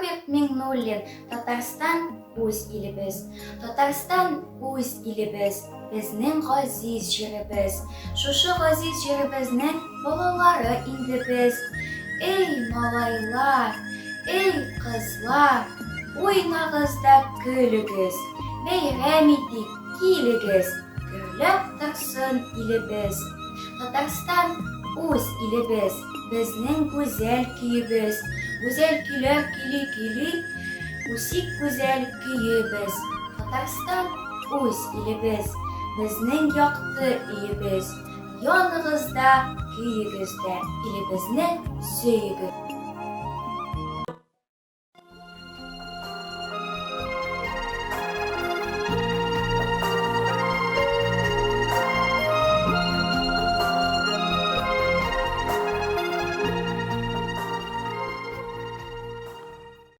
Роберт Миңнуллин, Татарстан үз илебез. Татарстан үз илебез, безнең газиз җиребез. Шушы газиз җиребезнең балалары инде без. Эй, малайлар, эй, кызлар, уйнагыз да көлегез. Бәйрәм итик, килегез, гөрләп торсын илебез. Татарстан үз илебез, безнең гүзәл көебез. Гүзәл көйләр көйли-көйли, үсик гүзәл көебез. Татарстан үз илебез, безнең якты өебез. Яныгызда, көегездә, илебезне сөегез.